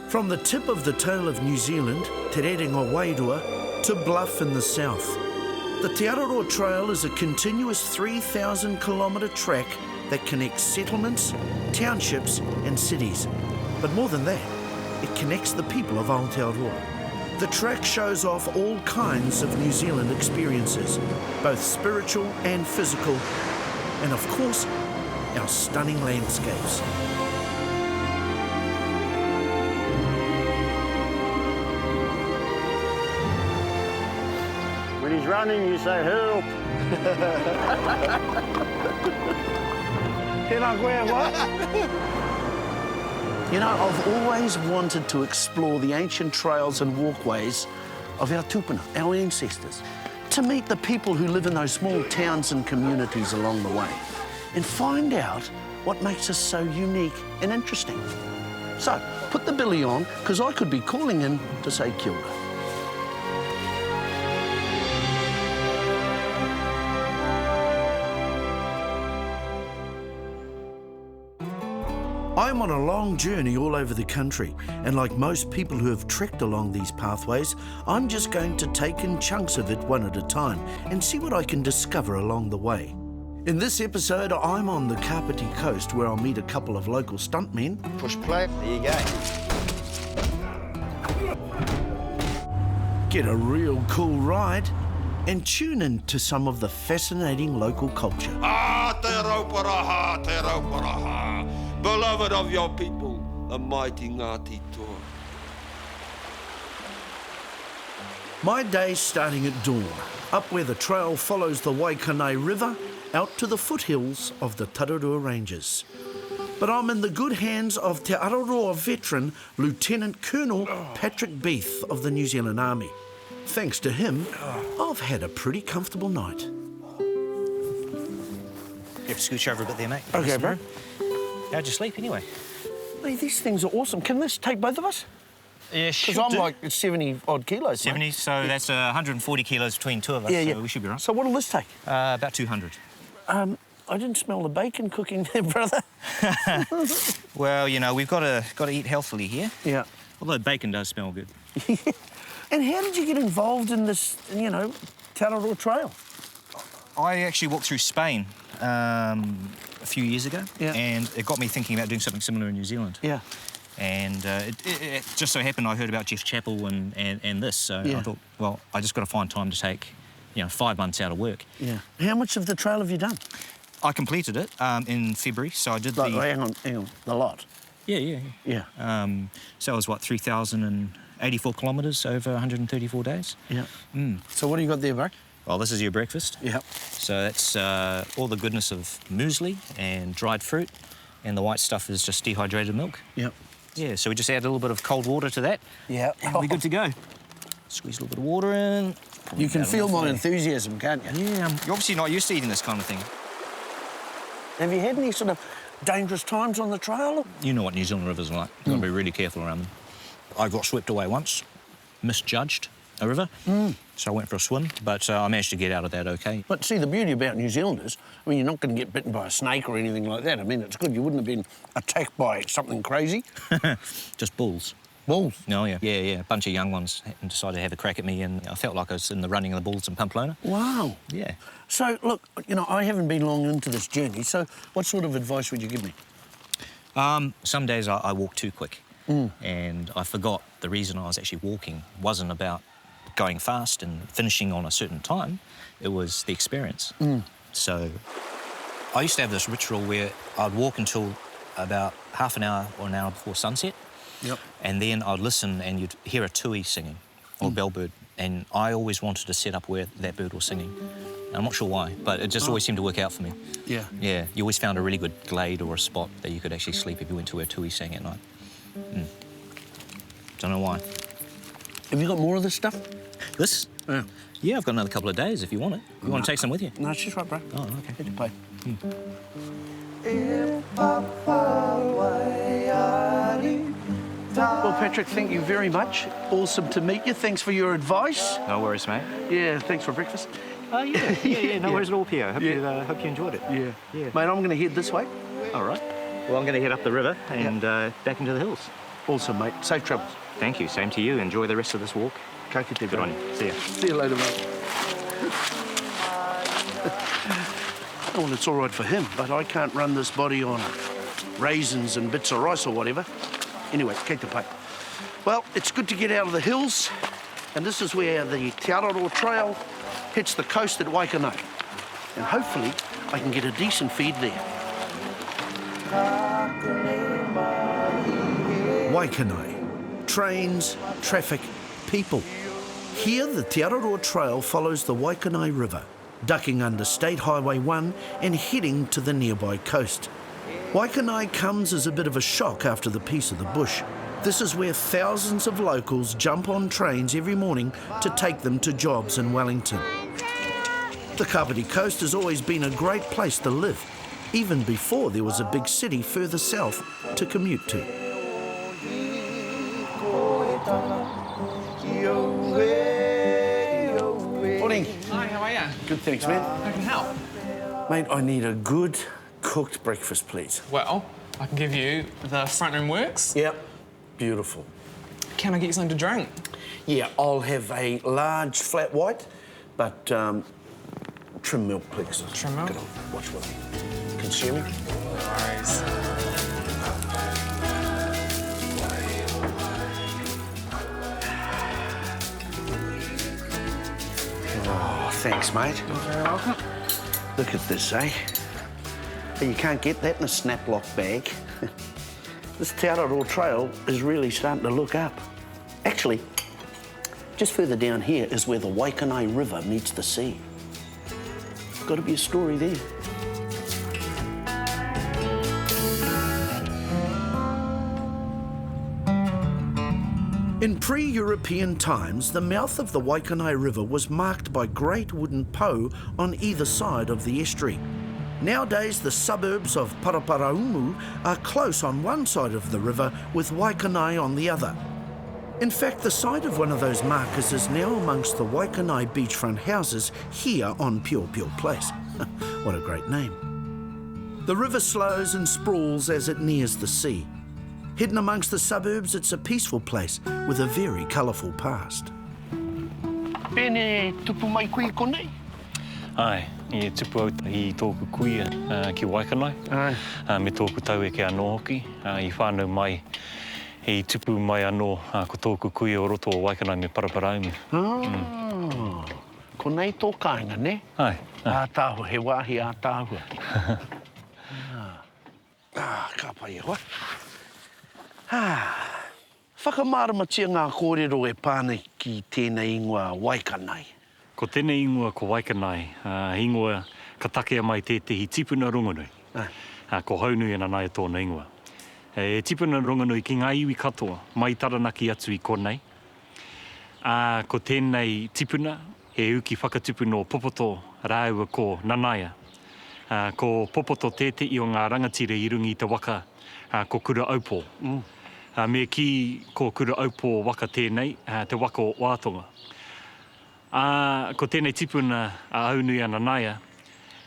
From the tip of the tail of New Zealand, Te Araroa, to Bluff in the south, the Te Araroa Trail is a continuous 3,000 kilometre track that connects settlements, townships and cities. But more than that, it connects the people of Aotearoa. The track shows off all kinds of New Zealand experiences, both spiritual and physical, and of course, our stunning landscapes. When he's running, you say, help. You know, I've always wanted to explore the ancient trails and walkways of our tupuna, our ancestors, to meet the people who live in those small towns and communities along the way, and find out what makes us so unique and interesting. So, put the billy on, because I could be calling in to say kia ora. I'm on a long journey all over the country, and like most people who have trekked along these pathways, I'm just going to take in chunks of it one at a time and see what I can discover along the way. In this episode, I'm on the Kapiti coast where I'll meet a couple of local stuntmen. Push play. There you go. Get a real cool ride and tune in to some of the fascinating local culture. Te Araroa, Te Araroa, beloved of your people, the mighty Ngāti Toa. My day's starting at dawn, up where the trail follows the Waikanae River out to the foothills of the Tararua Ranges. But I'm in the good hands of Te Araroa veteran Lieutenant Colonel Patrick Beath of the New Zealand Army. Thanks to him, I've had a pretty comfortable night. You have to scooch over a bit there, mate. Okay, bro. How'd you sleep anyway? Hey, these things are awesome. Can this take both of us? Yeah, sure. Because I'm like 70-odd kilos. 70, mate. so that's 140 kilos between two of us, so we should be right. So what'll this take? About 200. I didn't smell the bacon cooking there, brother. Well, you know, we've got to eat healthily here. Yeah. Although bacon does smell good. And how did you get involved in this, you know, Te Araroa Trail? I actually walked through Spain a few years ago, Yeah. and it got me thinking about doing something similar in New Zealand. Yeah. And it just so happened I heard about Jeff Chappell and this, so I thought, well, I just got to find time to take, 5 months out of work. Yeah. How much of the trail have you done? I completed it in February, so I did Hang on, the lot. Yeah. So it was, 3,084 kilometres over 134 days. Yeah. So what do you got there, bro? Well, this is your breakfast. Yeah. So that's all the goodness of muesli and dried fruit, and the white stuff is just dehydrated milk. Yep. Yeah, so we just add a little bit of cold water to that. Yeah. And we're good to go. Squeeze a little bit of water in. You can feel my enthusiasm, can't you? Yeah, you're obviously not used to eating this kind of thing. Have you had any sort of dangerous times on the trail? You know what New Zealand rivers are like. You've got to be really careful around them. I got swept away once, misjudged a river, so I went for a swim, but I managed to get out of that okay. But see, the beauty about New Zealand is, you're not going to get bitten by a snake or anything like that. I mean, it's good. You wouldn't have been attacked by something crazy. Just bulls. Bulls? Oh, yeah. Yeah. A bunch of young ones decided to have a crack at me, and I felt like I was in the running of the bulls in Pamplona. Wow. Yeah. So, look, I haven't been long into this journey, so what sort of advice would you give me? Some days I walk too quick, and I forgot the reason I was actually walking wasn't about going fast and finishing on a certain time. It was the experience. So I used to have this ritual where I'd walk until about half an hour or an hour before sunset. Yep. And then I'd listen and you'd hear a tui singing, or a bellbird. And I always wanted to set up where that bird was singing. And I'm not sure why, but it just always seemed to work out for me. Yeah. Yeah, you always found a really good glade or a spot that you could actually sleep if you went to where tui sang at night. Don't know why. Have you got more of this stuff? This? Yeah. Yeah, I've got another couple of days if you want it. You want to take some with you? No, she's right, bro. Oh, okay. Hit your play. Well, Patrick, thank you very much. Awesome to meet you. Thanks for your advice. No worries, mate. Yeah, thanks for breakfast. Yeah. No worries at all, Pierre. Hope you enjoyed it. Yeah. Mate, I'm going to head this way. All right. Well, I'm going to head up the river and back into the hills. Awesome, mate. Safe travels. Thank you. Same to you. Enjoy the rest of this walk. Ka kite, Good on you. See ya. See you later, mate. Well, it's all right for him, but I can't run this body on raisins and bits of rice or whatever. Anyway, kei te pai. Well, it's good to get out of the hills, and this is where the Te Araroa Trail hits the coast at Waikanae. And hopefully, I can get a decent feed there. Waikanae. Trains, traffic, people. Here, the Te Araroa Trail follows the Waikanae River, ducking under State Highway 1 and heading to the nearby coast. Waikanae comes as a bit of a shock after the Peace of the Bush. This is where thousands of locals jump on trains every morning to take them to jobs in Wellington. The Kapiti coast has always been a great place to live, even before there was a big city further south to commute to. Morning. Hi, how are you? Good, thanks, man. I can help. Mate, I need a good cooked breakfast, please. Well, I can give you the front room works. Yep. Beautiful. Can I get you something to drink? Yeah, I'll have a large flat white, but trim milk, please. Trim milk? Good on. Watch what I'm consuming. No worries. Oh, thanks, mate. You're very welcome. Look at this, eh? You can't get that in a snap-lock bag. This Te Araroa Trail is really starting to look up. Actually, just further down here is where the Waikanae River meets the sea. Got to be a story there. In pre-European times, the mouth of the Waikanae River was marked by great wooden po on either side of the estuary. Nowadays, the suburbs of Paraparaumu are close on one side of the river with Waikanae on the other. In fact, the site of one of those markers is now amongst the Waikanae beachfront houses here on Pure Place. What a great name. The river slows and sprawls as it nears the sea. Hidden amongst the suburbs, it's a peaceful place with a very colourful past. Pene tupu mai kui konei? Ai, I tupu au I tōku kuia ki Waikanae. Ai. Me tōku tau e ke anō hoki. I whānau mai, I tupu mai anō ko tōku kuia o roto o Waikanae me Paraparaumu. Konei tō kāinga, ne? Ai. Ātāhua, he wāhi ātāhua. Ka pai e hoa. Whakamāramatia ngā kōrero e pāne ki tēnei ingoa Waikanae. Ko tēnei ingoa ko Waikanae, ingoa ka takea mai tētehi tipuna rongonui. Ko haunui ana nai tōna ingoa. E tipuna rongonui ki ngā iwi katoa, mai taranaki atu I konei. Ko tēnei tipuna, e uki whakatupuna o popoto rāua ko Nanaia. Ko popoto tētei o ngā rangatire I rungi I te waka, ko kura aupō. Me ki ko kura aupō waka tēnei, te waka o Wātonga. Ko tēnei tipuna aunui ana Nanaia,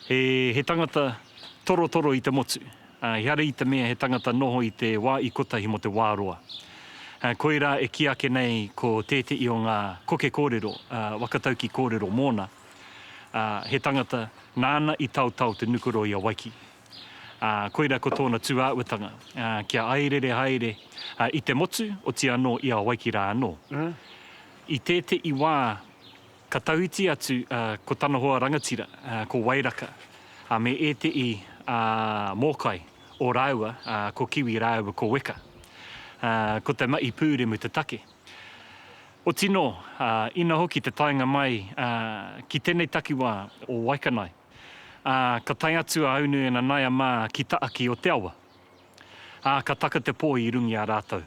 he tangata toro I te motu. Hiare I te mea he tangata noho I te wā I kotahi mo te wāroa. Koira e ki ake nei ko tētei o ngā koke kōrero, wakatauki kōrero mōna. He tangata nāna I tautau te nukuro I a waiki. Koira ko tōna tūāuatanga, kia airere haere I te motu o te anō I a waiki rā anō. I tētei wā ka tauiti atu ko tana hoa rangatira, ko Wairaka, me e te I mōkai o rāua, ko kiwi rāua ko weka. Ko te mai pūre mu te take. O tino, ina hoki te tainga mai ki tēnei takiwā o Waikanae. Ka tai atu a aunu e Nanaia mā ki taaki o te awa. Ka taka te pō I rungi a rātou.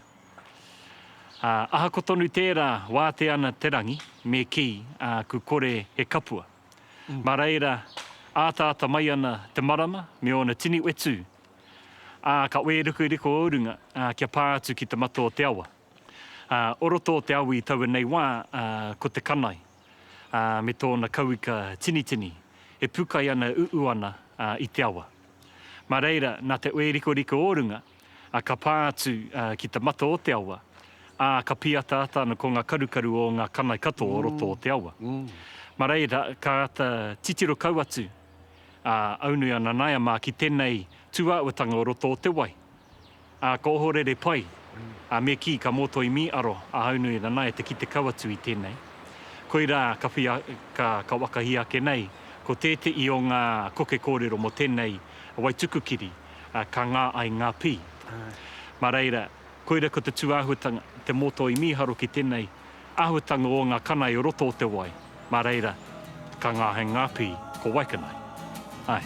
Aha ko tonu tērā wā te ana te rangi, me ki ku kore he kapua. Mā reira, ātāta mai ana te marama, me ona tini wetu. Ka ue riko aurunga, kia pā atu ki te mato o te awa. Oroto o te awi I taua nei wā ko te kanai, me tōna kauika tini, e pukai ana ana I te awa. Mā reira, nā te ue riko aurunga, ka pā atu ki te mata o te awa, ka piata ata ana ko ngā karukaru o ngā kanai kato o roto o te awa. Mā reira, ka ata titiro kau atu, aunui ana naia mā ki tēnei tūāuatanga o roto o te wai. Ka ohorere pai, me ki ka moto i mi aro, aunui ana naia te ki te kau atu i tēnei. Koira ka wakahi ake nei, ko tētei o ngā koke kōrero mo tēnei Waitukukiri, ka ngā ai ngā pī. Mā reira, koira ko te tūāhuatanga, te moto i miharo ki tēnei āhuatanga o ngā kanai o roto o te wai. Mā reira, ka ngā hei ngā pī ko Waikanae. Ai.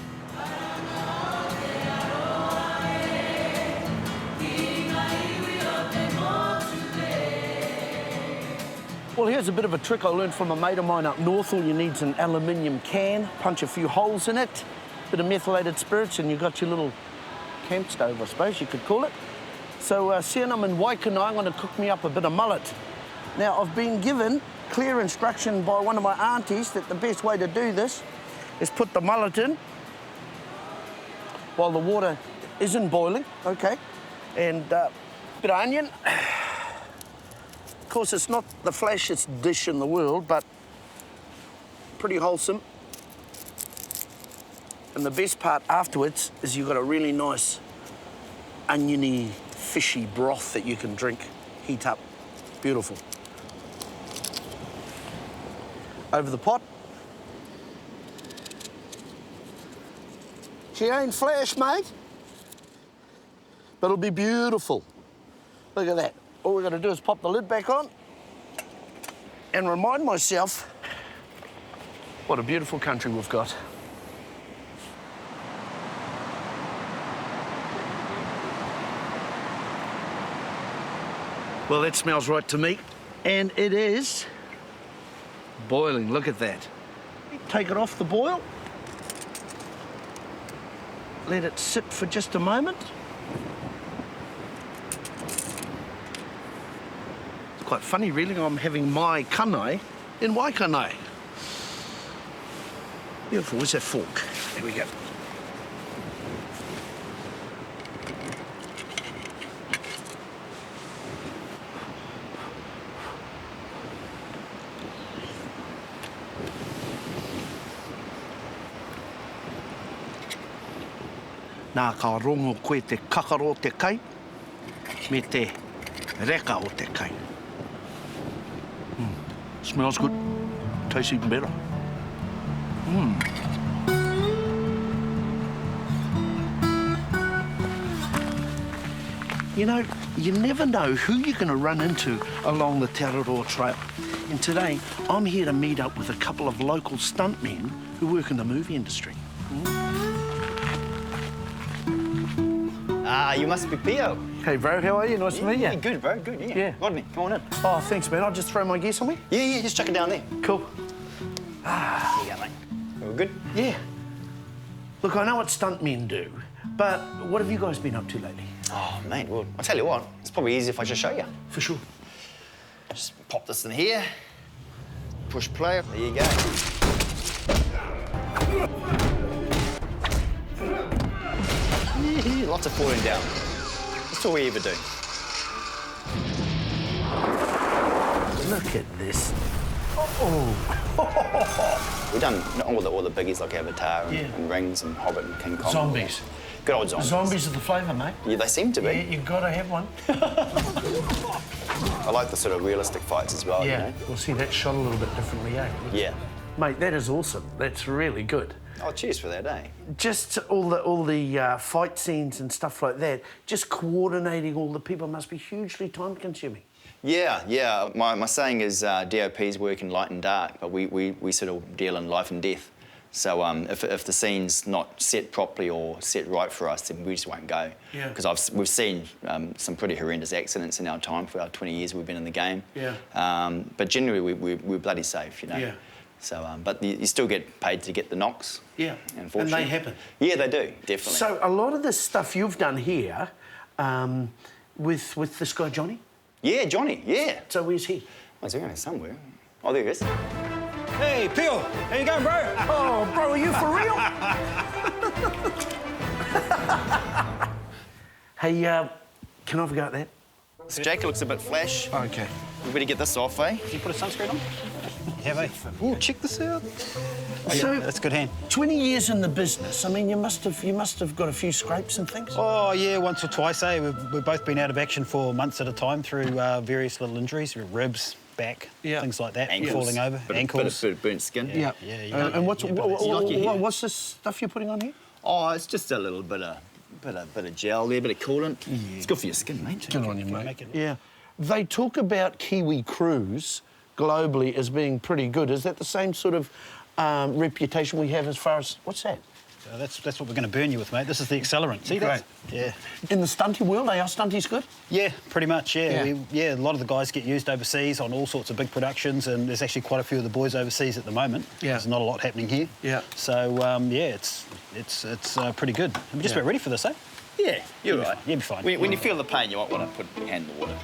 Well, here's a bit of a trick I learned from a mate of mine up north. All you need is an aluminium can, punch a few holes in it, bit of methylated spirits, and you've got your little camp stove, I suppose you could call it. So seeing I'm in Waikanae, I'm going to cook me up a bit of mullet. Now, I've been given clear instruction by one of my aunties that the best way to do this is put the mullet in while the water isn't boiling, okay, and a bit of onion. Of course, it's not the flashiest dish in the world, but pretty wholesome. And the best part afterwards is you've got a really nice oniony, fishy broth that you can drink, heat up. Beautiful. Over the pot. She ain't flash, mate, but it'll be beautiful. Look at that. All we've got to do is pop the lid back on and remind myself what a beautiful country we've got. Well, that smells right to me. And it is boiling. Look at that. Take it off the boil. Let it sit for just a moment. Quite funny, really. I'm having my kanai in Waikanae. Beautiful. Where's that fork? There we go. Nā ka rongo koe te kakaro o te kai me te reka o te kai. Smells good. Tastes even better. You know, you never know who you're going to run into along the Te Araroa Trail. And today, I'm here to meet up with a couple of local stuntmen who work in the movie industry. You must be Pio. Hey, bro, how are you? Nice to meet you. Yeah, good, bro, good, yeah. Rodney, come on in. Oh, thanks, man. I'll just throw my gear somewhere. Yeah, just chuck it down there. Cool. There you go, mate. All good? Yeah. Look, I know what stuntmen do, but what have you guys been up to lately? Oh, mate, well, I'll tell you what, it's probably easier if I just show you. For sure. Just pop this in here, push play, there you go. Lots of falling down. That's all we ever do. Look at this. Oh. We've done all the biggies like Avatar and Rings and Hobbit and King Kong. Zombies. Good old zombies. Zombies are the flavour, mate. Yeah, they seem to be. Yeah, you've got to have one. I like the sort of realistic fights as well, Yeah, you know? we'll see that shot a little bit differently, eh? Yeah. Mate, that is awesome. That's really good. Oh, cheers for that, eh? Just all the fight scenes and stuff like that, just coordinating all the people must be hugely time-consuming. Yeah. My saying is DOPs work in light and dark, but we sort of deal in life and death. So if the scene's not set properly or set right for us, then we just won't go. Yeah. Because we've seen some pretty horrendous accidents in our time for our 20 years we've been in the game. Yeah. But generally we're bloody safe, you know. Yeah. So, but you still get paid to get the knocks. Yeah. Unfortunately. And they happen. Yeah, they do, definitely. So a lot of the stuff you've done here with this guy Johnny. Yeah, Johnny. Yeah. So where's he? Oh, he's around here somewhere. Oh, there he is. Hey, Pio, how you going, bro? Oh, bro, are you for real? Hey, Can I have a go at that? This jacket looks a bit flash. OK. We better get this off, eh? Did you put a sunscreen on? Have I? Oh, check this out. So, That's good hand. 20 years in the business. I mean, you must have got a few scrapes and things. Oh, yeah, once or twice, eh? We've both been out of action for months at a time through various little injuries, ribs, back, things like that, Ankles. falling over, ankles. Bit of burnt skin. Yeah. And what's this stuff you're putting on here? Oh, it's just a little bit of gel there, bit of coolant. It's good for your skin, mate. Good on you, mate. Yeah. They talk about Kiwi crews globally as being pretty good. Is that the same sort of reputation we have as far as... What's that? That's what we're going to burn you with, mate. This is the accelerant. See that? Yeah. In the stunty world, are our stunties good? Yeah, pretty much, yeah. A lot of the guys get used overseas on all sorts of big productions, and there's actually quite a few of the boys overseas at the moment. Yeah. There's not a lot happening here. Yeah. So, it's pretty good. We're just about ready for this, eh? Yeah, you're right. You'll be fine. When you feel the pain, you might want to put your hand in the water.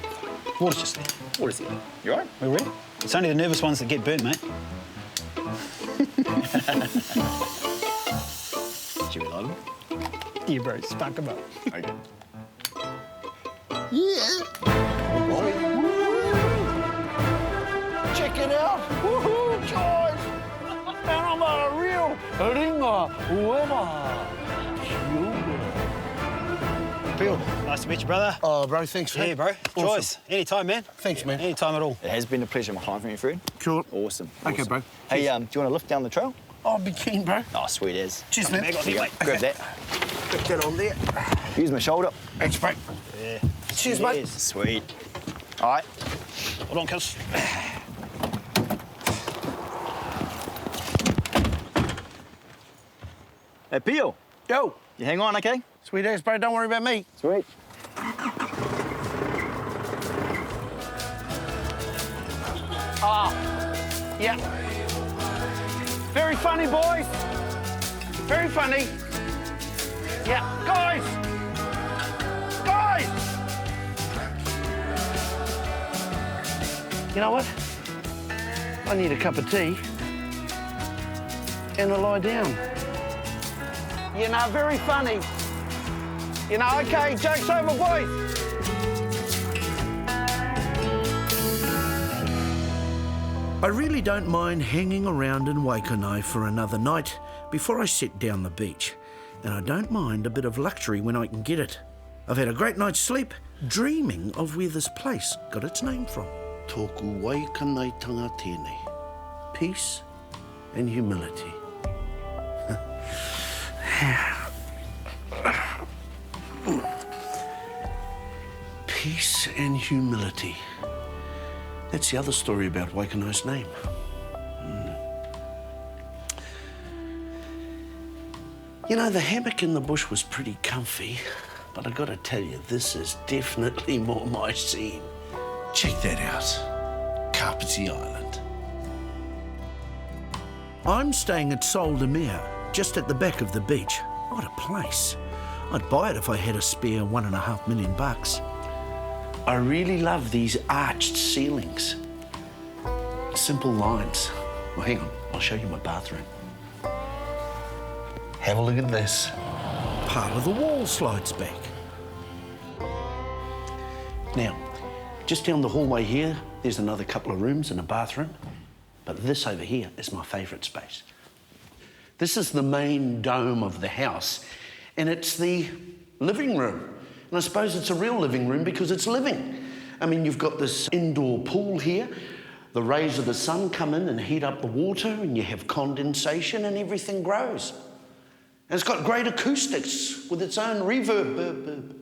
Water's just there. Water's there. You all right? We're ready? It's only the nervous ones that get burnt, mate. Should we light them? Yeah, bro, spark them up. Okay. Check it out. Woohoo, guys. And I'm a real ringa wema. Bill, nice to meet you, brother. Oh, bro, thanks, mate. Yeah, bro. Awesome. Choice. Anytime, man. Thanks, man. Anytime at all. It has been a pleasure, my time from you, Fred. Cool. Awesome. OK, awesome. bro. Hey, do you want to lift down the trail? I'll be keen, bro. Oh, sweet as. Cheers, man. Bag on you, mate. Grab that. Put that on there. Use my shoulder. Thanks, mate. Yeah. Cheers, mate. Yes, sweet. All right. Hold on, cuz. Hey, Peel. Yo. You hang on, OK? Sweet ass, bro. Don't worry about me. Sweet. Yeah. Very funny, boys. Very funny. Yeah. Guys! Guys! You know what? I need a cup of tea and a lie down. You know, very funny. You know, OK, joke's over, boys. I really don't mind hanging around in Waikanae for another night before I sit down the beach. And I don't mind a bit of luxury when I can get it. I've had a great night's sleep dreaming of where this place got its name from. Tōku Waikanae tanga tēnei. Peace and humility. Peace and humility. That's the other story about Waikanae's name. You know, the hammock in the bush was pretty comfy, but I gotta tell you, this is definitely more my scene. Check that out. Kapiti Island. I'm staying at Sol de Mer, just at the back of the beach. What a place. I'd buy it if I had a spare $1.5 million. I really love these arched ceilings. Simple lines. Well, hang on, I'll show you my bathroom. Have a look at this. Part of the wall slides back. Now, just down the hallway here, there's another couple of rooms and a bathroom. But this over here is my favourite space. This is the main dome of the house, and it's the living room. And I suppose it's a real living room because it's living. I mean, you've got this indoor pool here. The rays of the sun come in and heat up the water, and you have condensation and everything grows. And it's got great acoustics with its own reverb.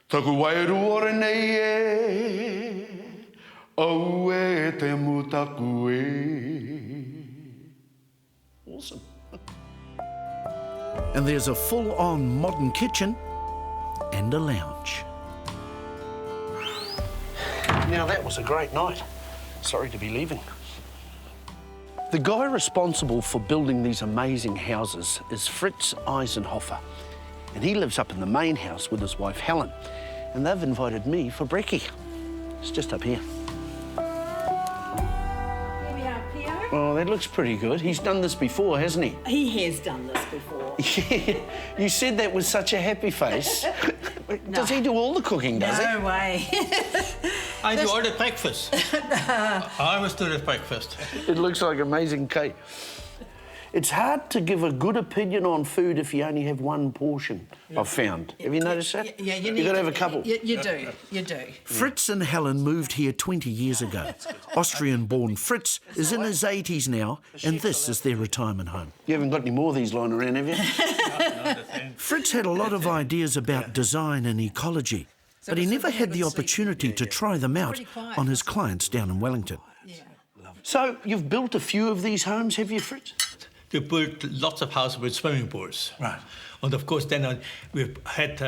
Taku wairua nei e, au e te mutaku e. Awesome. And there's a full-on modern kitchen and a lounge. Now, that was a great night. Sorry to be leaving. The guy responsible for building these amazing houses is Fritz Eisenhofer, and he lives up in the main house with his wife Helen, and they've invited me for brekkie. It's just up here. Here we are, Pio. Oh, that looks pretty good. He's done this before, hasn't he? He has done this before. Yeah, you said that with such a happy face. Does he do all the cooking, does he? No way. I do all the breakfast. I always do the breakfast. It looks like amazing cake. It's hard to give a good opinion on food if you only have one portion, I've found. Have you noticed that? Yeah, You've got to have a couple. You do. Fritz and Helen moved here 20 years ago. Austrian-born Fritz is in his 80s now, and this is their retirement home. You haven't got any more of these lying around, have you? Fritz had a lot of ideas about design and ecology, but he never had the opportunity to try them out on his clients down in Wellington. So you've built a few of these homes, have you, Fritz? We built lots of houses with swimming pools. Right. And of course, then we've had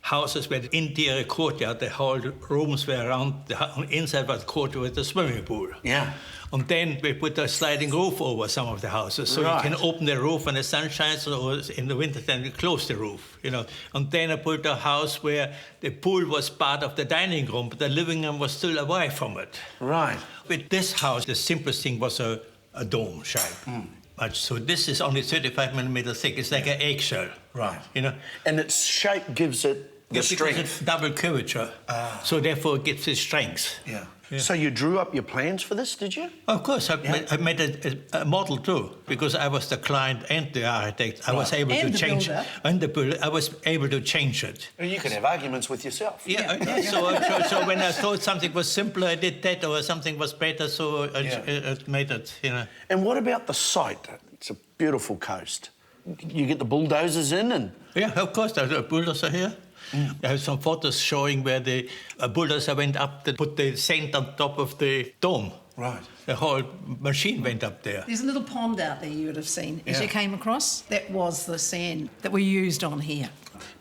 houses with interior courtyard. The whole rooms were around the inside was courtyard with the swimming pool. Yeah. And then we put a sliding roof over some of the houses, so you can open the roof when the sun shines, or in the winter then you close the roof, you know. And then I put a house where the pool was part of the dining room, but the living room was still away from it. Right. With this house, the simplest thing was a dome shape. So this is only 35 millimeters thick. It's like an eggshell. Right. You know? And its shape gives it the strength. Because it's double curvature. So therefore it gives it strength. Yeah. So you drew up your plans for this, did you? Of course. I made a model too, because I was the client and the architect. I was able to change it. And the builder. I was able to change it. Well, you could have arguments with yourself. Yeah. So when I thought something was simpler, I did that, or something was better, so I made it, you know. And what about the site? It's a beautiful coast. You get the bulldozers in and... Yeah, of course, the bulldozers are here. I have some photos showing where the bulldozer went up to put the sand on top of the dome. Right. The whole machine went up there. There's a little pond out there you would have seen as you came across. That was the sand that we used on here.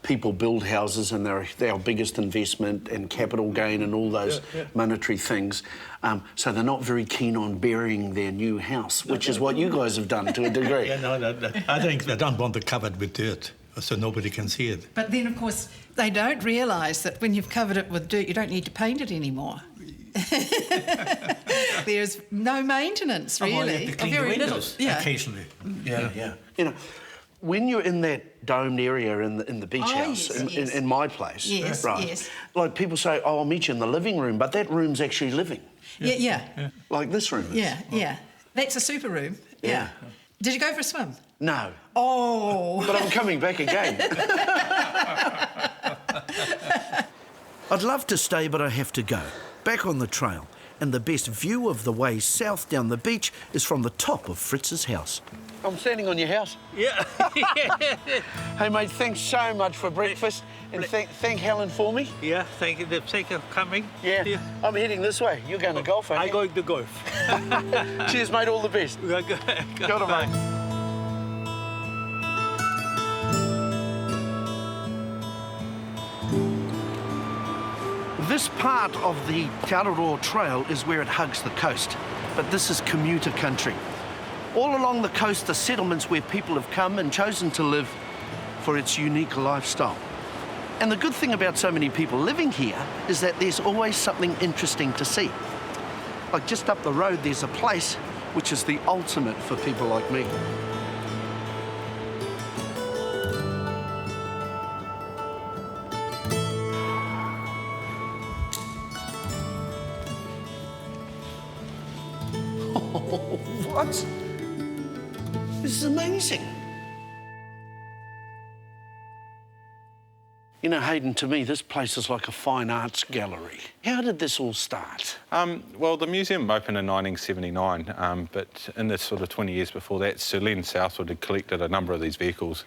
People build houses and they're our biggest investment and capital gain and all those monetary things. So they're not very keen on burying their new house, which is what you guys have done to a degree. I think they don't want to cover it with dirt, so nobody can see it. But then, of course, they don't realise that when you've covered it with dirt, you don't need to paint it anymore. There's no maintenance, really. Well, you have to clean the windows occasionally. Yeah. You know, when you're in that domed area in the beach house, in my place, right? Like people say, oh, I'll meet you in the living room, but that room's actually living. Yeah. Like this room is. Yeah. That's a super room. Yeah. Did you go for a swim? No. Oh. But I'm coming back again. I'd love to stay, but I have to go. Back on the trail, and the best view of the way south down the beach is from the top of Fritz's house. I'm standing on your house. Yeah. Hey, mate, thanks so much for breakfast, and thank Helen for me. Yeah, thank you for the sake of coming. Yeah, I'm heading this way. You're going to golf, aren't you? I'm going to golf. Cheers, mate, all the best. Kia ora, mate. This part of the Te Araroa Trail is where it hugs the coast, but this is commuter country. All along the coast are settlements where people have come and chosen to live for its unique lifestyle. And the good thing about so many people living here is that there's always something interesting to see. Like just up the road, there's a place which is the ultimate for people like me. What? This is amazing. You know, Hayden, to me, this place is like a fine arts gallery. How did this all start? Well, the museum opened in 1979, but in the sort of 20 years before that, Sir Len Southward had collected a number of these vehicles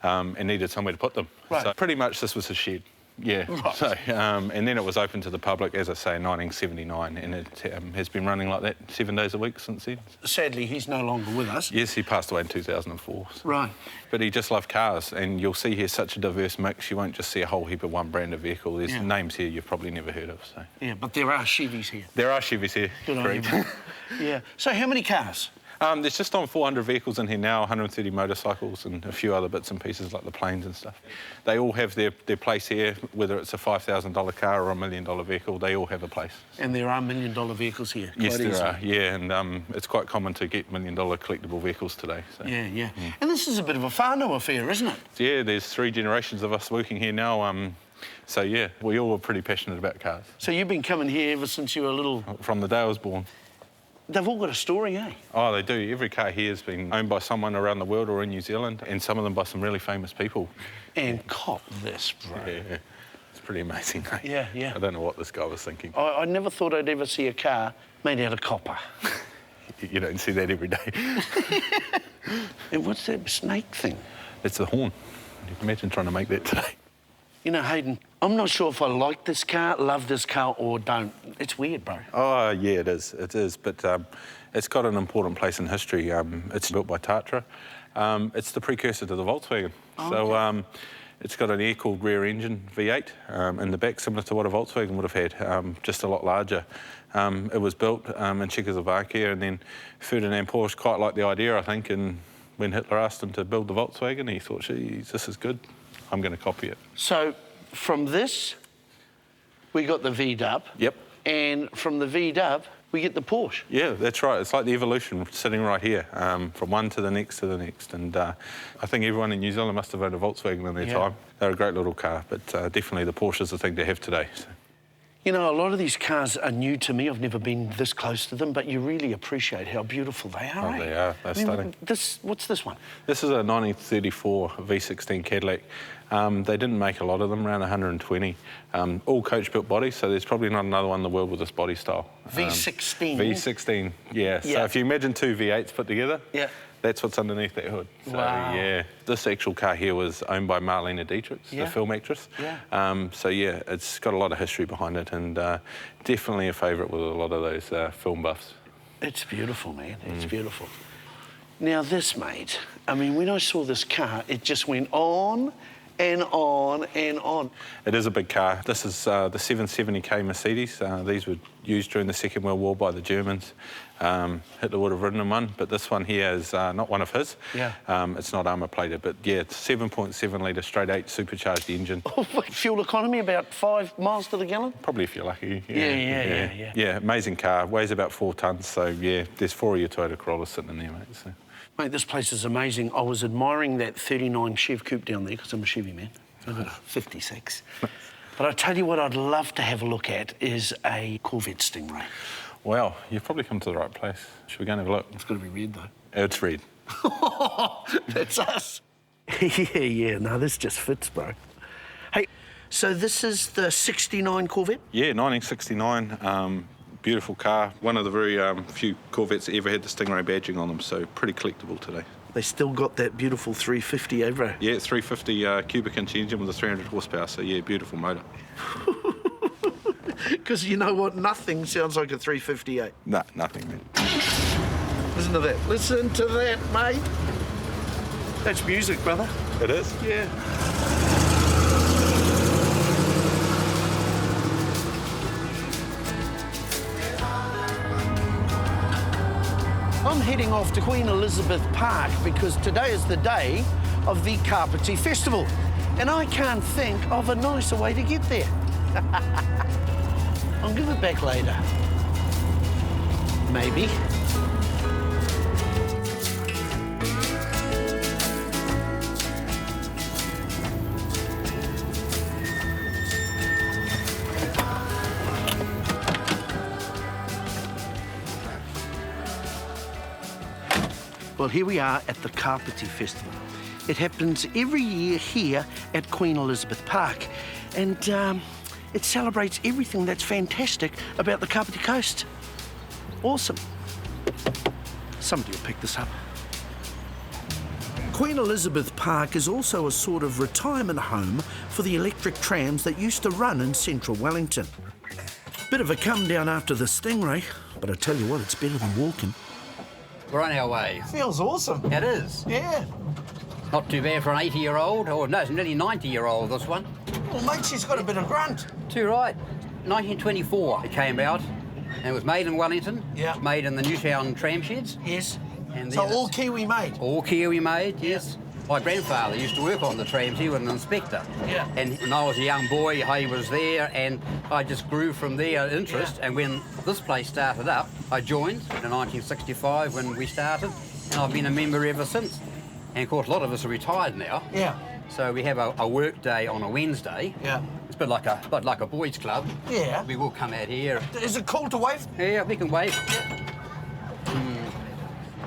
and needed somewhere to put them. Right. So pretty much this was a shed. Yeah, right. So, and then it was open to the public, as I say, in 1979, and it has been running like that 7 days a week since then. Sadly, he's no longer with us. Yes, he passed away in 2004. So. Right. But he just loved cars, and you'll see here such a diverse mix. You won't just see a whole heap of one brand of vehicle. There's names here you've probably never heard of. So. Yeah, but there are Chevys here. There are Chevys here, Good correct. on you, mate. Yeah. So how many cars? There's just on 400 vehicles in here now, 130 motorcycles and a few other bits and pieces like the planes and stuff. They all have their place here, whether it's a $5,000 car or a $1 million vehicle, they all have a place. And there are $1 million vehicles here? Yes, there are, yeah, and it's quite common to get $1 million collectible vehicles today. So. Yeah. And this is a bit of a whānau affair, isn't it? Yeah, there's 3 generations of us working here now. So, yeah, we all are pretty passionate about cars. So you've been coming here ever since you were little? From the day I was born. They've all got a story, eh? Oh, they do. Every car here has been owned by someone around the world or in New Zealand, and some of them by some really famous people. And cop this, bro. Yeah, it's pretty amazing, eh? Yeah. I don't know what this guy was thinking. I never thought I'd ever see a car made out of copper. You don't see that every day. And what's that snake thing? It's the horn. You can imagine trying to make that today. You know, Hayden, I'm not sure if I like this car, love this car, or don't. It's weird, bro. Oh, yeah, it is. It is, but it's got an important place in history. It's built by Tatra. It's the precursor to the Volkswagen. Oh, so okay. It's got an air-cooled rear engine, V8, in the back, similar to what a Volkswagen would have had, just a lot larger. It was built in Czechoslovakia, and then Ferdinand Porsche quite liked the idea, I think, and when Hitler asked him to build the Volkswagen, he thought, geez, this is good. I'm going to copy it. So from this, we got the V-dub. Yep. And from the V-dub, we get the Porsche. Yeah, that's right. It's like the evolution sitting right here, from one to the next to the next. And I think everyone in New Zealand must have owned a Volkswagen in their time. They're a great little car, but definitely the Porsche is the thing to have today. So. You know, a lot of these cars are new to me. I've never been this close to them, but you really appreciate how beautiful they are, Oh, they are. They're stunning. What's this one? This is a 1934 V16 Cadillac. They didn't make a lot of them, around 120. All coach-built bodies, so there's probably not another one in the world with this body style. V16? V16, yeah. So if you imagine 2 V8s put together, that's what's underneath that hood. So, yeah. This actual car here was owned by Marlene Dietrich, the film actress. So, yeah, it's got a lot of history behind it, and definitely a favourite with a lot of those film buffs. It's beautiful, man. It's beautiful. Now, this, mate, I mean, when I saw this car, it just went on and on and on. It is a big car. This is the 770K Mercedes. These were used during the Second World War by the Germans. Hitler would have ridden in one, but this one here is not one of his. It's not armour plated, but yeah, it's 7.7 litre straight 8 supercharged engine. Fuel economy about 5 miles to the gallon? Probably if you're lucky. Yeah. Yeah, amazing car. Weighs about 4 tonnes, so yeah, there's 4 of your Toyota Corollas sitting in there, mate. So. Mate, this place is amazing. I was admiring that 39 Chev Coupe down there, because I'm a Chevy man. I've got a 56. But I tell you what I'd love to have a look at is a Corvette Stingray. Well, you've probably come to the right place. Should we go and have a look? It's got to be red, though. It's red. That's us. Yeah, no, this just fits, bro. Hey, so this is the 69 Corvette? Yeah, 1969. Beautiful car. One of the very few Corvettes that ever had the Stingray badging on them, so pretty collectible today. They still got that beautiful 350, eh, bro? Yeah, 350 cubic inch engine with a 300 horsepower, so yeah, beautiful motor. Because you know what? Nothing sounds like a 358. Nah, nothing, man. Listen to that. Listen to that, mate. That's music, brother. It is? Yeah. I'm heading off to Queen Elizabeth Park because today is the day of the Kapiti Festival, and I can't think of a nicer way to get there. I'll give it back later. Maybe. Well, here we are at the Kapiti Festival. It happens every year here at Queen Elizabeth Park, and it celebrates everything that's fantastic about the Kapiti coast. Awesome. Somebody will pick this up. Queen Elizabeth Park is also a sort of retirement home for the electric trams that used to run in central Wellington. Bit of a come down after the Stingray, but I tell you what, it's better than walking. We're on our way. Feels awesome. It is. Yeah. Not too bad for an 80-year-old. Oh, no, it's nearly 90-year-old, this one. Well, mate, she's got a bit of grunt. Too right. 1924 it came out, and it was made in Wellington. Yeah. Made in the Newtown tram sheds. Yes. And So then all Kiwi made? All Kiwi made, yes. My grandfather used to work on the trams. He was an inspector. Yeah. And when I was a young boy, he was there, and I just grew from there interest. And when this place started up, I joined in 1965 when we started, and I've been a member ever since. And of course, a lot of us are retired now. Yeah. So we have a work day on a Wednesday. Yeah. It's a bit like a boys' club. Yeah. We will come out here. Is it cool to wave? Yeah, we can wave.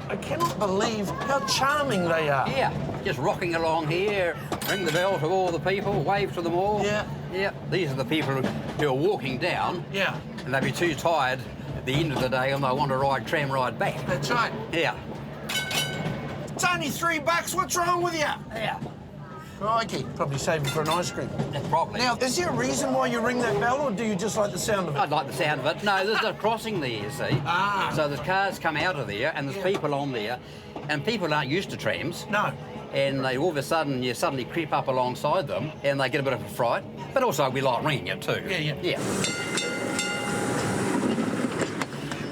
I cannot believe how charming they are. Yeah, just rocking along here, ring the bell to all the people, wave to them all. Yeah. Yeah, these are the people who are walking down. Yeah. And they'll be too tired at the end of the day and they want to ride tram ride back. That's right. Yeah. It's only $3. What's wrong with you? Yeah. Crikey. Probably saving for an ice cream. Probably. Now, is there a reason why you ring that bell, or do you just like the sound of it? I'd like the sound of it. No, there's a crossing there, you see. Ah. So there's cars come out of there and there's people on there, and people aren't used to trams. No. And they all of a sudden, you suddenly creep up alongside them and they get a bit of a fright. But also we like ringing it too. Yeah. Yeah.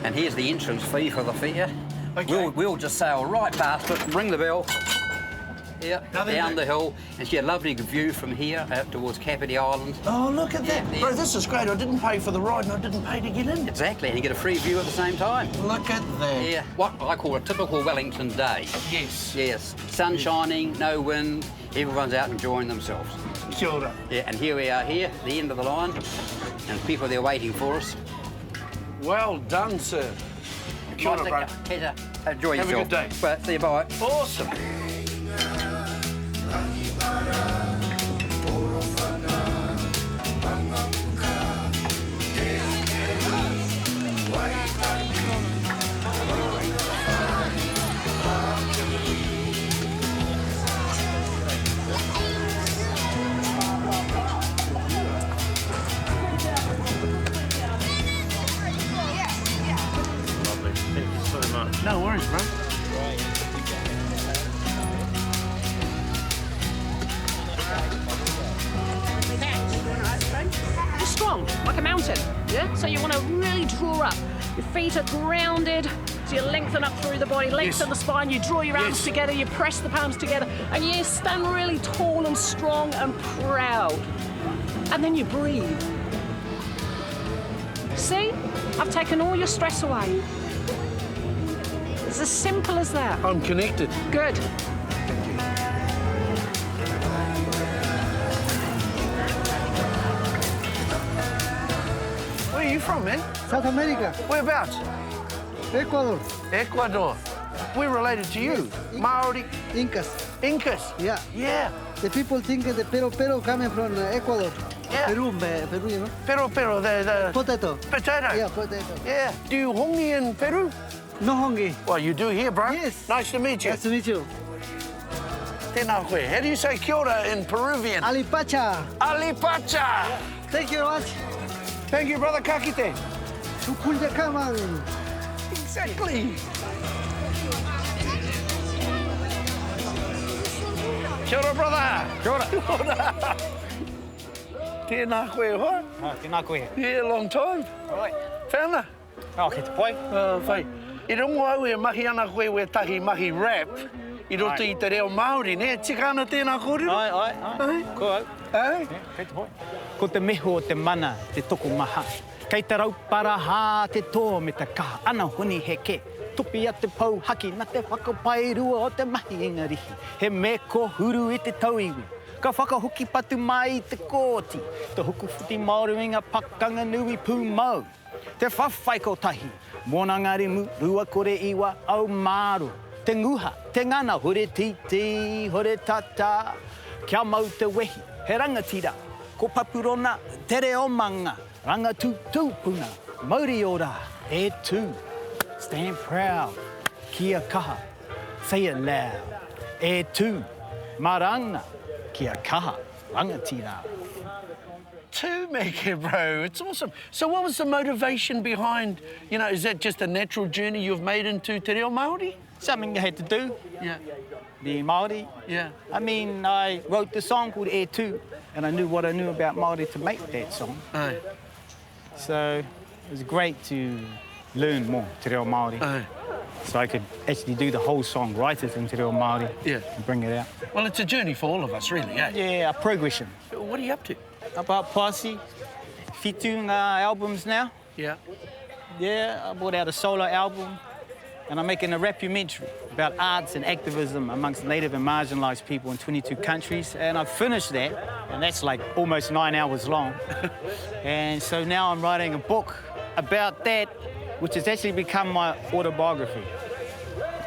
And here's the entrance fee for the fair. Okay. We'll just sail right past it, ring the bell. Yeah, down the hill, and see a lovely view from here out towards Kapiti Island. Oh, look at that. Yeah. Bro, this is great. I didn't pay for the ride and I didn't pay to get in. Exactly, and you get a free view at the same time. Look at that. Yeah, what I call a typical Wellington day. Yes. Yes, sun shining, no wind, everyone's out enjoying themselves. Kia ora. Yeah, and here we are here, the end of the line, and people there waiting for us. Well done, sir. Kia ora, bro. Enjoy yourself. Have a good day. Well, see you, bye. Awesome. No worries, bro. You're strong, like a mountain, yeah? So you want to really draw up. Your feet are grounded, so you lengthen up through the body, lengthen the spine, you draw your arms together, you press the palms together, and you stand really tall and strong and proud. And then you breathe. See? I've taken all your stress away. It's as simple as that. I'm connected. Good. Where are you from, man? South America. Whereabouts? Ecuador. Ecuador. We're related to you. Maori. Incas. Incas? Yeah. Yeah. The people think the pero coming from Ecuador. Yeah. Peru, you know? Pero, the... Potato. Potato? Yeah, potato. Yeah. Do you hongi in Peru? No hongi. Well, you do here, bro. Yes. Nice to meet you. Nice to meet you. Tēnā koe. How do you say kia ora in Peruvian? Alipacha. Alipacha. Thank you very much. Thank you, brother Kakite. Tukunja kaman. Exactly. Kia ora, brother. Kia ora. Kia ora. Tēnā koe hoa. Tēnā koe. Yeah, long time. Right. Whāna? Oh, ke te pai. Whai. I rongo au e mahi ana koe we tahi mahi rap. I roto I te reo Maori, ne? Tika ana tēnā kōrero? Ai. Ko au. Ai? Kei te pai. Ko te meho o te mana, te toko maha. Kei te raupara hā te tō me te kaha. Ana honi he ke. Tupi a te pau haki na te whakapai rua o te mahi ingarihi. He me ko huru I te tauiwi. Ka whakahuki patu mai I te kōti. Te hukuwhiti Māori winga pakanga nui pū mau. Te whawhai tahi. Mōna ngari mu, rua kore iwa au māro. Te nguha, te ngana, hore titi, hore tata. Kia mau te wehi, he rangatira. Ko papurona, te reo manga. Ranga tūpuna, mauri ora, e tū. Stand proud, kia kaha. Say it loud, e tū. Maranga, kia kaha, rangatira. To make it, bro. It's awesome. So what was the motivation behind, you know, is that just a natural journey you've made into te reo Māori? Something I had to do. Yeah. Being Māori. Yeah. I mean, I wrote the song called E Tū, and I knew what I knew about Māori to make that song. Aye. So it was great to learn more te reo Māori. Aye. so I could actually do the whole song, write it into Reo Māori, and bring it out. Well, it's a journey for all of us, really, eh? Yeah, a progression. What are you up to? About Pasi, Fitu albums now. Yeah. Yeah, I brought out a solo album, and I'm making a rapumentary about arts and activism amongst native and marginalised people in 22 countries, and I've finished that, and that's like almost 9 hours long. And so now I'm writing a book about that, which has actually become my autobiography.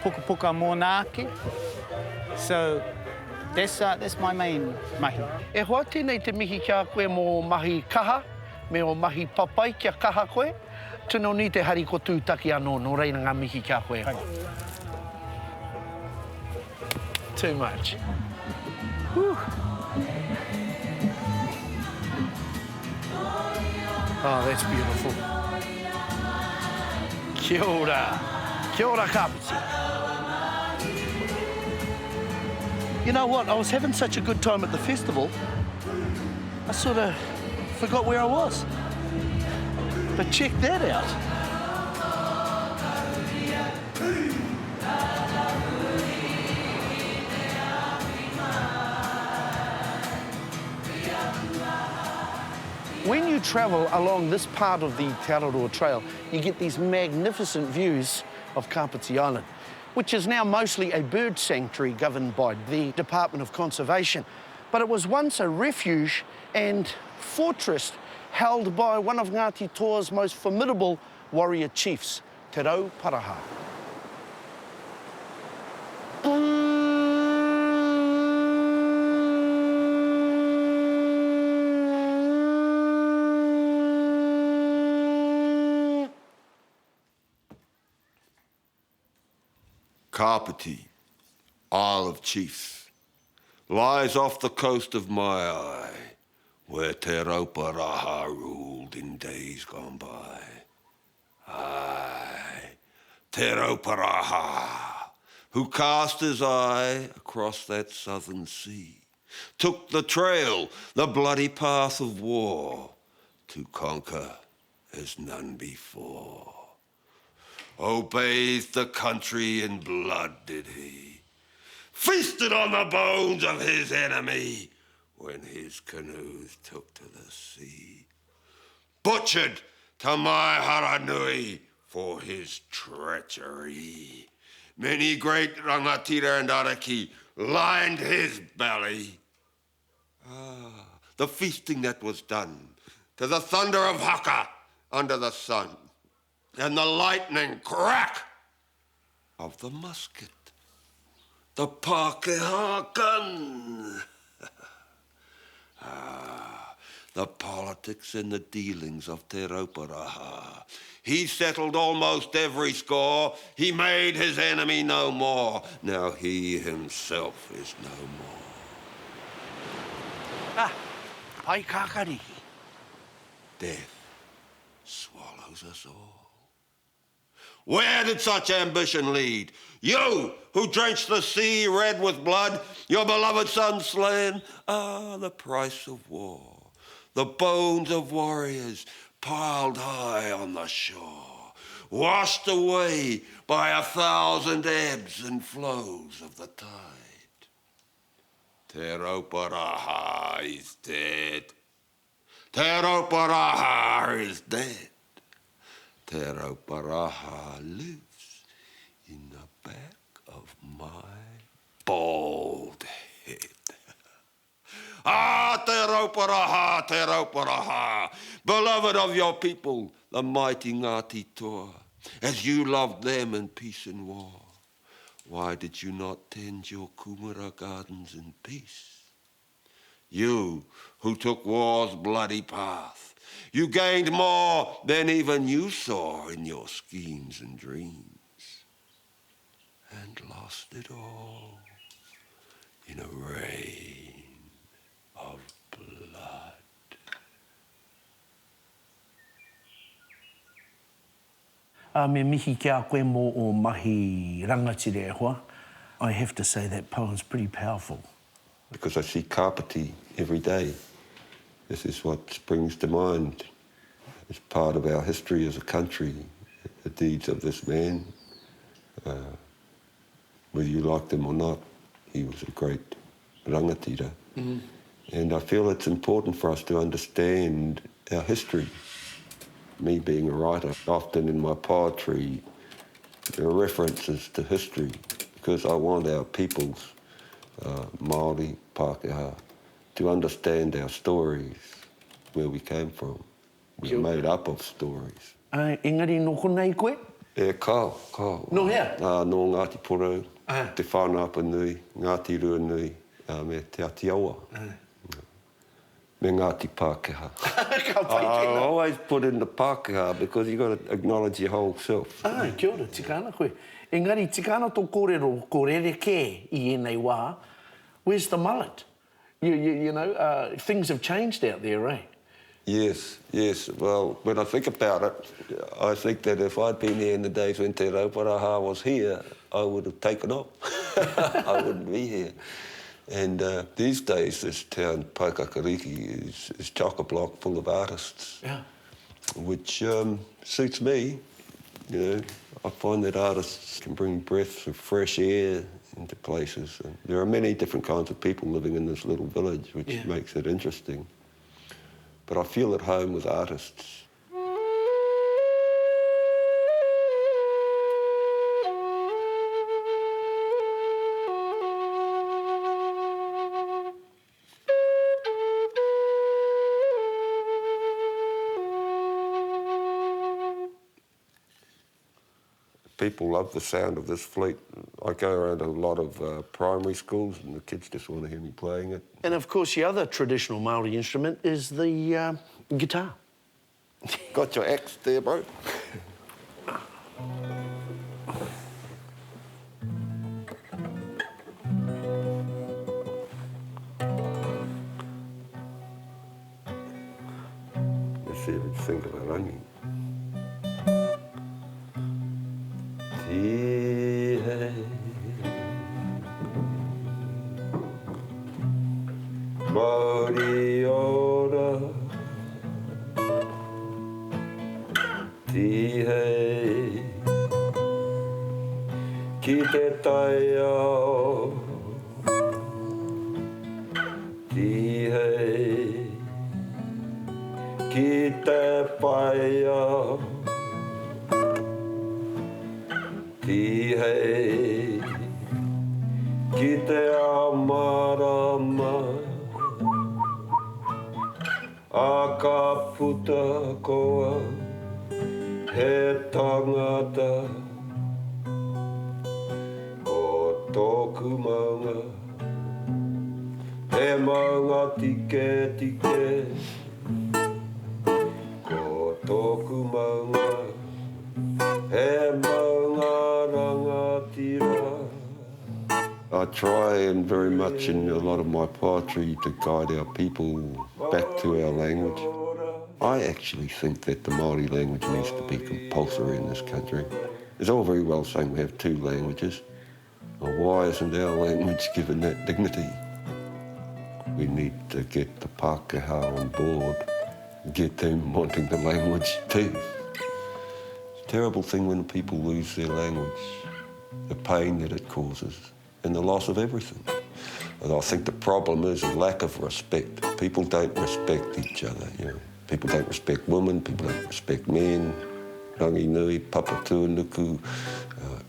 Puka Puka Monake. So that's my main mahi. E hoa tēnei te mihi kia koe mō mahi kaha, me o mahi papai kia kaha koe. Tino ni te hari ko tūtaki anō, no reina ngā mihi kia koe. Too much. Whew. Oh, that's beautiful. Kia ora. Kia ora, Kapiti. You know what? I was having such a good time at the festival, I sort of forgot where I was. But check that out. When you travel along this part of the Te Araroa Trail, you get these magnificent views of Kapiti Island, which is now mostly a bird sanctuary governed by the Department of Conservation. But it was once a refuge and fortress held by one of Ngāti Toa's most formidable warrior chiefs, Te Araroa. Kapiti, Isle of Chiefs, lies off the coast of Maori, where Te Araroa ruled in days gone by. Aye, Te Araroa, who cast his eye across that southern sea, took the trail, the bloody path of war, to conquer as none before. Oh, bathed the country in blood did he, feasted on the bones of his enemy when his canoes took to the sea, butchered Te Haranui for his treachery. Many great rangatira and araki lined his belly. Ah, the feasting that was done to the thunder of haka under the sun, and the lightning crack of the musket, the Pākehā gun. The politics and the dealings of Te Araroa. He settled almost every score. He made his enemy no more. Now he himself is no more. Ah, pai kakarihi. Death swallows us all. Where did such ambition lead? You, who drenched the sea red with blood, your beloved son slain? Ah, the price of war. The bones of warriors piled high on the shore, washed away by 1,000 ebbs and flows of the tide. Te Araroa is dead. Te Araroa is dead. Te Araroa lives in the back of my bald head. Ah, Te Araroa, beloved of your people, the mighty Ngāti Toa, as you loved them in peace and war, why did you not tend your kumara gardens in peace? You who took war's bloody path, you gained more than even you saw in your schemes and dreams, and lost it all in a rain of blood. Me mihi kia koe mō o mahi rangatire e hoa. I have to say that poem's pretty powerful. Because I see Kapiti every day. This is what springs to mind. It's part of our history as a country, the deeds of this man. Whether you liked him or not, he was a great rangatira. And I feel it's important for us to understand our history. Me being a writer, often in my poetry, there are references to history because I want our peoples, Maori, Pākehā, to understand our stories, where we came from. We're made up of stories. Engari noko nei koe? Kao. No hea? No Ngāti Porou, Te Whānapa Nui, Ngāti Rua Nui, me Te Atiawa. Me Ngāti Pākehā. I always put in the Pākehā because you've got to acknowledge your whole self. Kia ora, tikana koe. Engari, tikana tō kōrero, kōrere I enei wā. Where's the mullet? You know, things have changed out there, eh? Yes. Well, when I think about it, I think that if I'd been here in the days when Te Araroa was here, I would have taken off. I wouldn't be here. And these days, this town, Paikakariki, is chock-a-block full of artists. Yeah. Which suits me. You know, I find that artists can bring breaths of fresh air into places. And there are many different kinds of people living in this little village, which makes it interesting. But I feel at home with artists. People love the sound of this flute. I go around a lot of primary schools and the kids just want to hear me playing it. And of course, the other traditional Maori instrument is the guitar. Got your axe there, bro? Let's see if we think of it, only. Maori ora Tihei Ki te tai ao Tihei Ki te pai ao Tihei Ki te amarama A ka puta koa he tangata o tōku maunga he maunga tike ko tōku maunga he maunga rangatira. I try and very much in a lot of my poetry to guide our people back to our language. I actually think that the Maori language needs to be compulsory in this country. It's all very well saying we have two languages. Well, why isn't our language given that dignity? We need to get the Pākehā on board, get them wanting the language too. It's a terrible thing when people lose their language, the pain that it causes, and the loss of everything. And I think the problem is a lack of respect. People don't respect each other, you know. People don't respect women, people don't respect men, rangi nui, papatūnuku,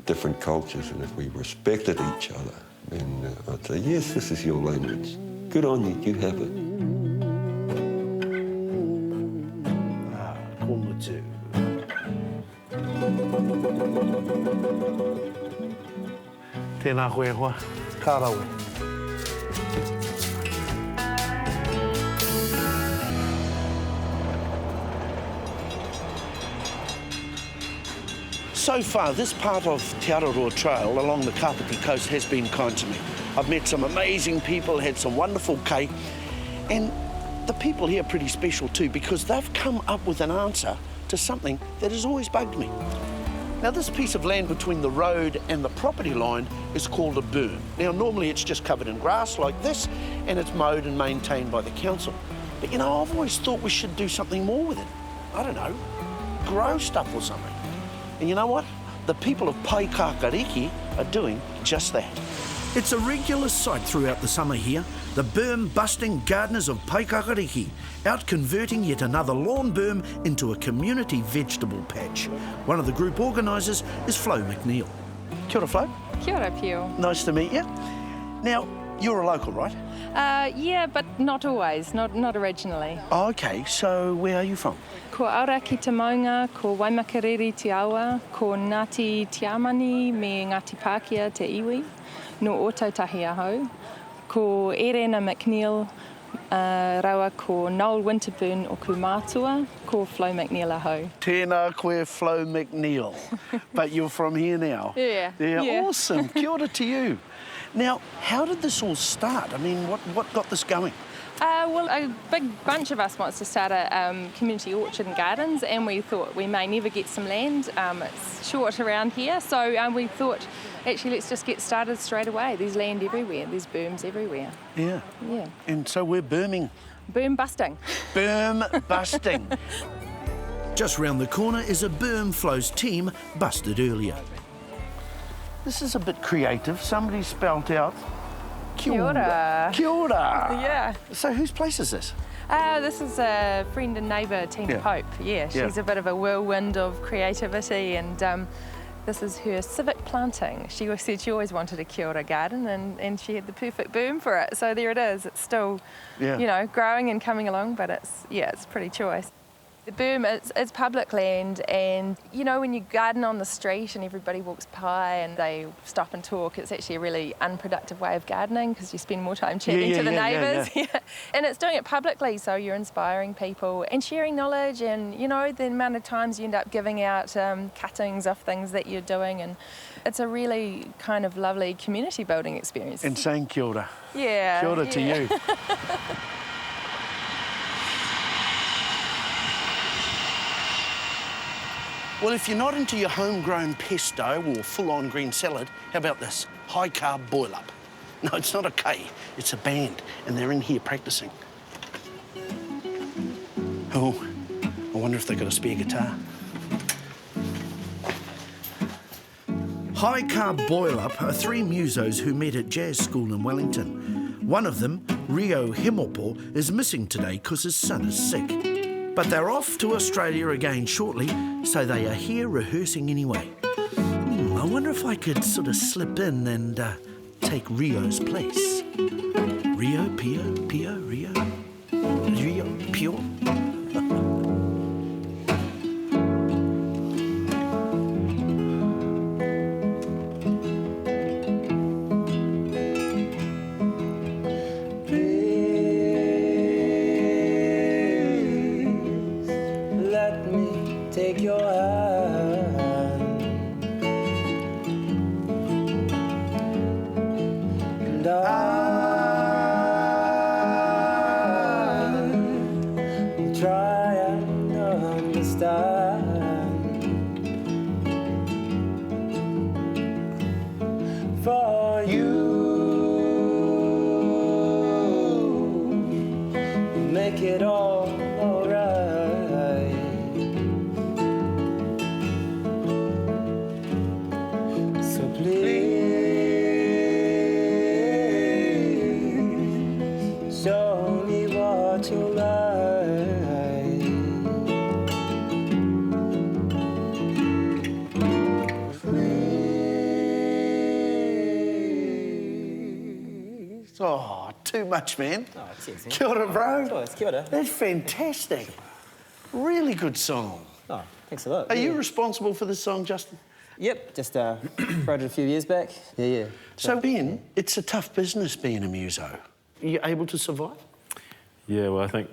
different cultures. And if we respected each other, then I'd say, yes, this is your language. Good on you, you have it. Komutu. Tēnā koe hoa, kārawe. So far, this part of Te Araroa Trail along the Kapiti coast has been kind to me. I've met some amazing people, had some wonderful kei, and the people here are pretty special too because they've come up with an answer to something that has always bugged me. Now, this piece of land between the road and the property line is called a berm. Now, normally it's just covered in grass like this, and it's mowed and maintained by the council. But, you know, I've always thought we should do something more with it. I don't know, grow stuff or something. And you know what? the people of Paikakariki are doing just that. It's a regular sight throughout the summer here, the berm busting gardeners of Paikakariki out converting yet another lawn berm into a community vegetable patch. One of the group organisers is Flo McNeil. Kia ora, Flo. Kia ora, Pio. Nice to meet you. Now, you're a local, right? Yeah, but not always, not originally. Oh, OK, so where are you from? Ko Aura ki te Maunga, ko Waimakariri te Awa, ko Ngāti Tiamani me Ngāti Pākehā te iwi, no Ōtautahi ahau, ko Erena McNeil, rawa ko Noel Winterburn o Kumātua, ko Flo McNeil ahau. Tēnā koe Flo McNeil. But you're from here now? Yeah. Yeah, awesome. Kia ora to you. Now, how did this all start? I mean, what got this going? Well, a big bunch of us wants to start a community orchard and gardens, and we thought we may never get some land. It's short around here, so we thought, actually, let's just get started straight away. There's land everywhere. There's berms everywhere. Yeah. Yeah. And so we're berming. Berm busting. Berm busting. Just round the corner is a berm Flo's team busted earlier. This is a bit creative. Somebody spelt out Kia ora. Kia ora. Yeah. So whose place is this? This is a friend and neighbour, Tina Pope. Yeah, she's a bit of a whirlwind of creativity, and this is her civic planting. She said she always wanted a Kia ora garden, and she had the perfect berm for it. So there it is. It's still, you know, growing and coming along, but it's a pretty choice. The berm is public land, and you know, when you garden on the street and everybody walks by and they stop and talk, it's actually a really unproductive way of gardening because you spend more time chatting to the neighbours. And it's doing it publicly, so you're inspiring people and sharing knowledge, and you know, the amount of times you end up giving out cuttings of things that you're doing, and it's a really kind of lovely community building experience. And saying kia ora. Yeah. Kia ora to you. Well, if you're not into your homegrown pesto or full-on green salad, how about this? High-carb boil-up. No, it's not a K, it's a band, and they're in here practising. Oh, I wonder if they've got a spare guitar. High-carb boil-up are three musos who met at jazz school in Wellington. One of them, Rio Himopo, is missing today because his son is sick. But they're off to Australia again shortly, so they are here rehearsing anyway. I wonder if I could sort of slip in and take Rio's place. Rio, Pio, Pio, Rio. Rio, Pio. Take your hand, and I'll try and understand. For you, make it all alright. Show me what you like. Please. Oh, too much, man. Oh, cheers, man. Kia ora, bro. Oh, it's kia ora. That's fantastic. Really good song. Oh, thanks a lot. Are you responsible for this song, Justin? Yep, just wrote it a few years back. Yeah. So, Ben, it's a tough business being a muso. Are you able to survive? Yeah, well, I think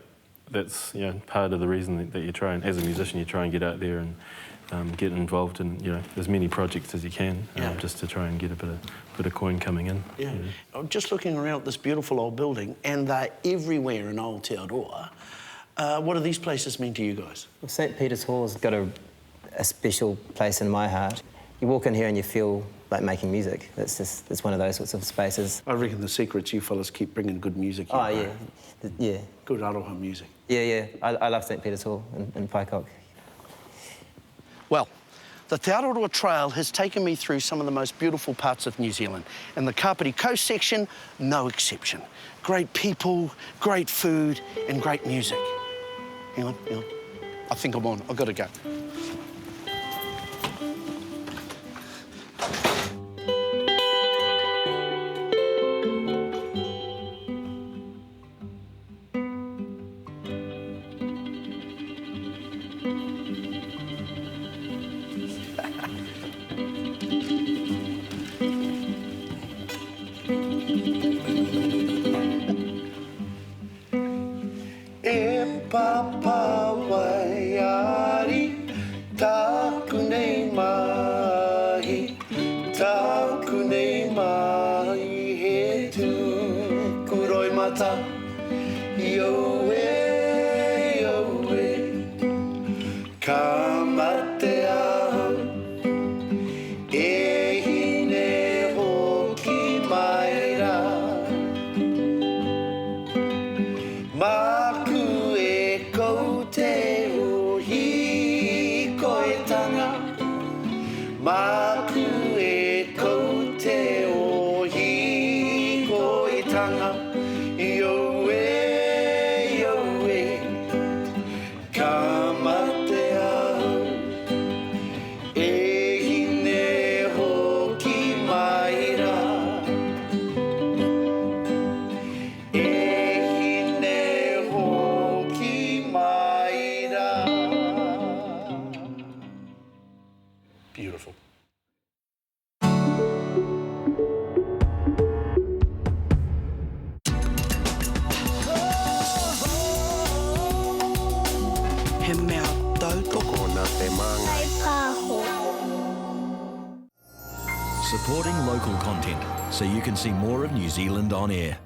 that's part of the reason that you try and, as a musician, you try and get out there and get involved in as many projects as you can, just to try and get a bit of coin coming in. Yeah. I'm just looking around this beautiful old building, and they're everywhere in Old Te Araroa. What do these places mean to you guys? Well, St. Peter's Hall's got a special place in my heart. You walk in here and you feel like making music. It's one of those sorts of spaces. I reckon the secret's you fellas keep bringing good music here. Oh, yeah. Yeah. Good aroha music. Yeah. I love St. Peter's Hall in Paikok. Well, The Te Araroa Trail has taken me through some of the most beautiful parts of New Zealand, and the Kapiti coast section, no exception. Great people, great food, and great music. Hang on. I think I'm on. I've got to go. E papa waiari, taku nei mahi, taku nei mahi, he tu kuroi mata, yo e, ka mate aho, e hine hoki mai rā. Maku e kou te uhi ko e tanga. Maku e kou te uhi ko e tanga. Yo e, ka mate aho. E hine hoki mai rā. Beautiful. He mea tautoko nā te manga. Supporting local content so you can see more of New Zealand on air.